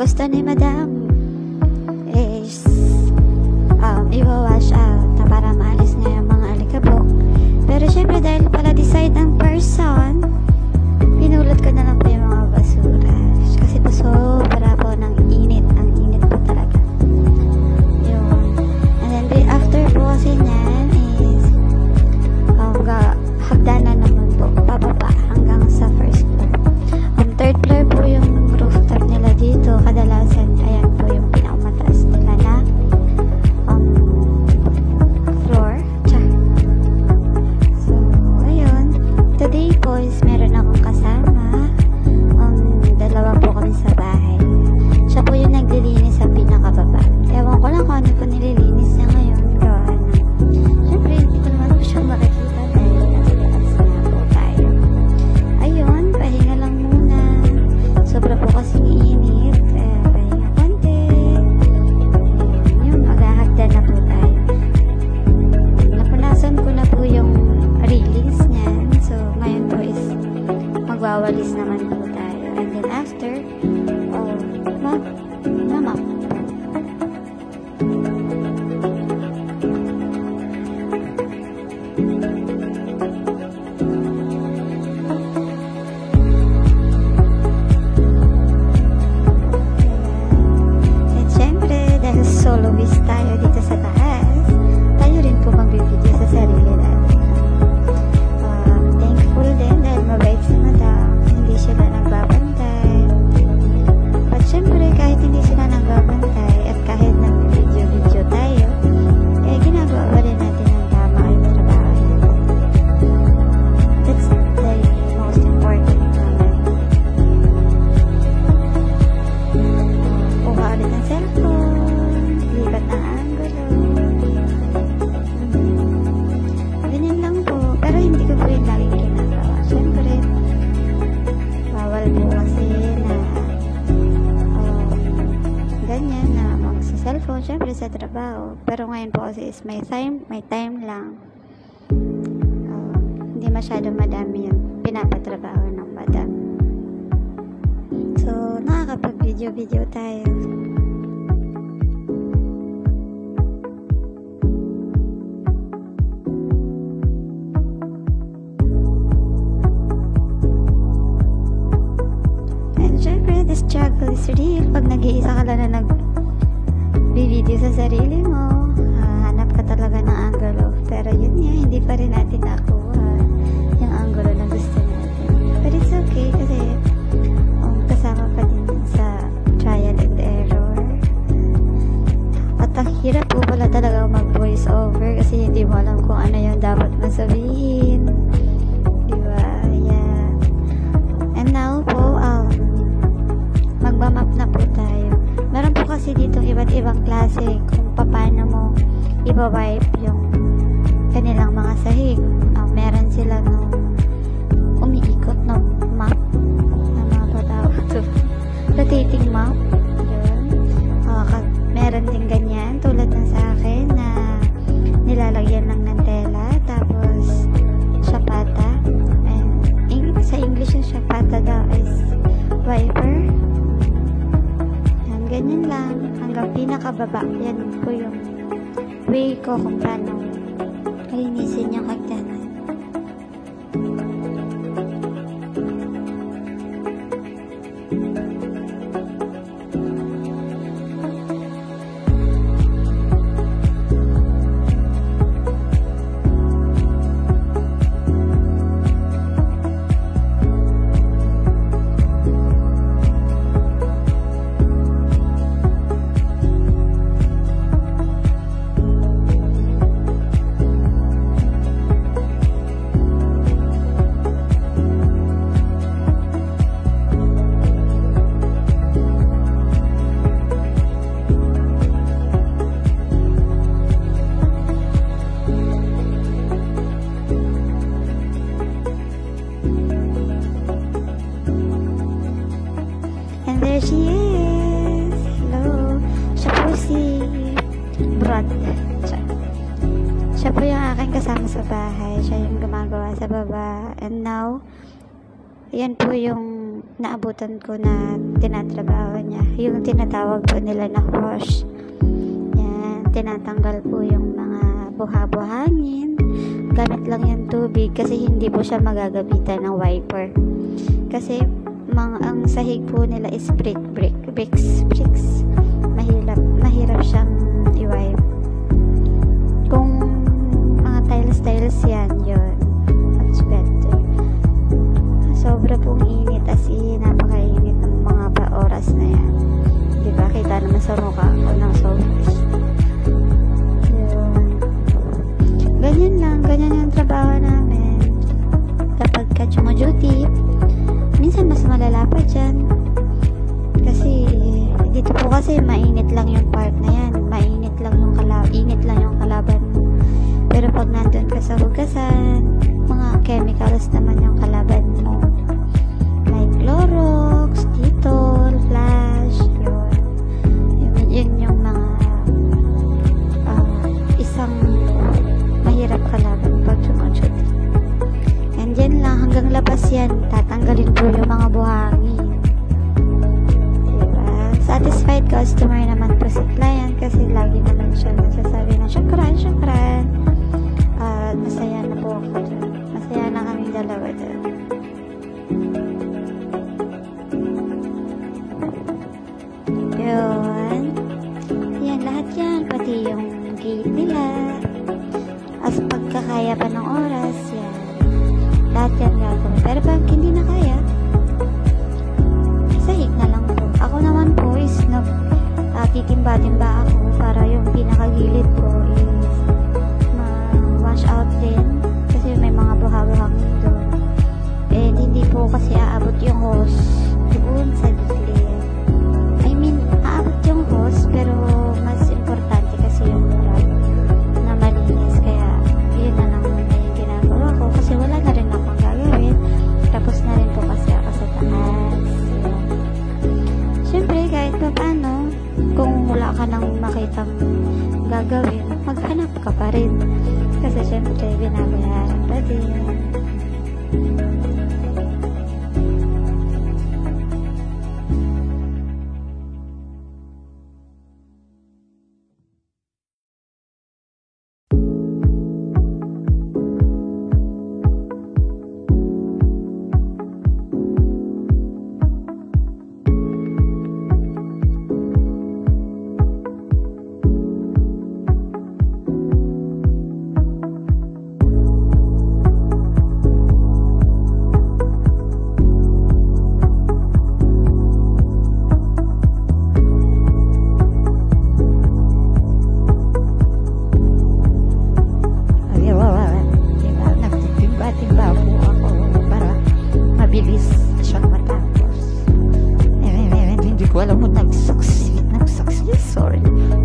gusto ni Madam is i-wash out na para maalis na yung mga alikabok. Pero syempre dahil pala decide ng person, pinulot ko na lang po yung mga basura. Kasi po sobra po ng init. Ang init po talaga. Yun. And then after po kasi nyan is hagdanan naman po pababa hanggang sa first floor. Third floor po yung rooftop nila dito. Kadalasan ayan po yung pinakamataas nila na floor. So ayun, today po is meron akong kasama. Dalawa po kami sa bahay. Siya po yung naglilinis sa pinakababa. Ewan ko lang kung ano po nililinis niya ngayon. Gawa na. Siyempre, hindi ko naman po siya makikita dahil nasa labas na po tayo. Ayun, pahinga lang muna. Sobra po kasing init. Pahinga konti. Ayun, maghahagdan na po tayo. Napunasan ko na po yung release niyan. So, ngayon po is magwawalis naman po tayo. And then after, namap. At syempre, dahil soloist tayo dito sa taas, tayo rin po magbibideo sa sarili natin. Thankful din dahil mabait si Madam. Hindi sila nagbabantay. At syempre, kahit hindi sila nagbabantay at kahit nag-video tayo, ginagawa pa rin natin ang tama yung trabaho. That's the most important naman. Kuha ulit ng cellphone, lipat ng angulo. Ganyan lang po. Pero hindi ko po yung laging ginagawa. Syempre, bawal po kasi na ganyan na magsa-cellphone, syempre sa trabaho. Pero ngayon po kasi is may time lang. Hindi masyado madami yung pinapatrabaho ng Madam. So, nakakapag-video tayo. And syempre, the struggle is real. Pag nag-iisa ka lang na nag-video sa sarili mo, hanap ka talaga ng angulo. Pero yun nga, hindi pa rin natin nakuha yung angulo na gusto natin. But it's okay kasi kasama pa din sa trial and error. At ang hirap po pala talaga mag-voice over kasi hindi mo alam kung ano yung dapat masabihin. Diba? Yeah. And now po, magmamap na po tayo. Meron po kasi dito iba't ibang klase kung paano mo iba-wipe yung kanilang mga sahig. Meron sila nung umiikot ng map na mga patawag ito. Rotating map. Yun. Meron din ganyan tulad ng sa akin na nilalagyan lang ng tela tapos syapata. And sa English yung syapata daw is wiper. Ganyan lang, hanggang pinakababa. Yan po yung way ko kung paano linisin yung hagdanan. There she is. Hello. Siya po si Brad. Siya po yung aking kasama sa bahay. Siya yung gumagawa sa baba. And now, yan po yung naabutan ko na tinatrabaho niya. Yung tinatawag po nila na wash. Yan, tinatanggal po yung mga buha-buhangin. Gamit lang yung tubig kasi hindi po siya magagabitan ng wiper. Kasi ang sahig po nila is bricks. Mahirap siyang i-wipe. Kung mga tiles yan, yun. Much better. Sobra pong init, as in, napakainit ng mga oras na yan. Diba? Kita naman sa mukha ko ng sobrang. Ganyan yung trabaho namin. Kapag ka-duty, minsan mas malala pa dyan. Kasi, dito po kasi mainit lang yung part na yan. Init lang yung kalaban mo. Pero pag nandun ka sa hugasan, mga chemicals naman yung kalaban mo. Like Clorox, Dettol, Flash, yun yung mga isang mahirap kalaban pag duty. And yan lang, hanggang labas yan, tatanggalin po yung mga buhangin. Diba? Satisfied customer naman po si client kasi lagi naman siya nagsasabi na syukran. Masaya na po ako dun. Masaya na kaming dalawa dun. Yun. Yan, lahat yan. Pati yung gate nila. As pagkakaya pa ng oras, yan. Lahat yan gagawin. Pero pag hindi na kaya, sahig na lang po. Ako naman po is titimba-timba ako para yung pinakagilid ko is ma-wash out din. Kasi may mga buha-buhangin doon. And hindi po kasi aabot yung hose doon sa gilid. I mean, aabot yung hose pero mas importante kasi yung rod na malinis. Kaya yun na lang muna yung ginagawa ko kasi wala na rin akong gagawin. Tapos na rin po kasi ako sa taas. Siyempre kahit pa paano, kung wala ka nang makitang gagawin, maghanap ka pa rin. Kasi siyempre binabayaran pa din.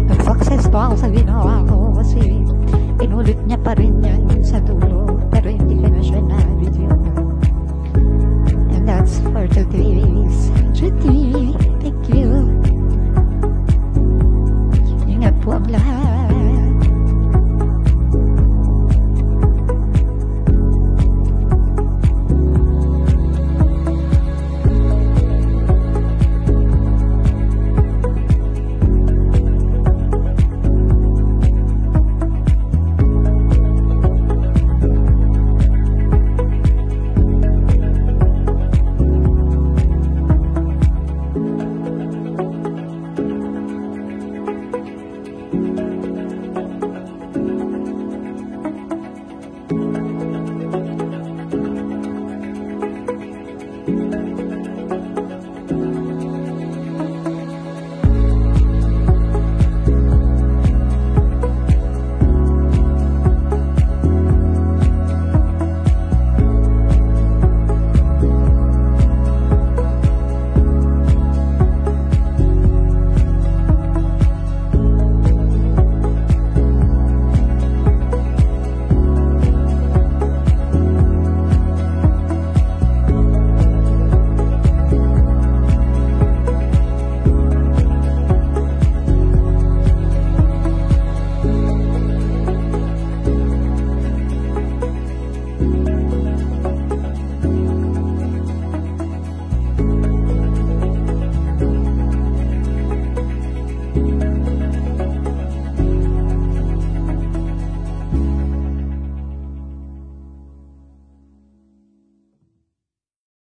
Nag-success pa ako sa ginawa ko kasi inulit niya pa rin yun sa dulo pero hindi ko na siya na-video. And that's for today, babies. Thank you. Ingat po ang lahat.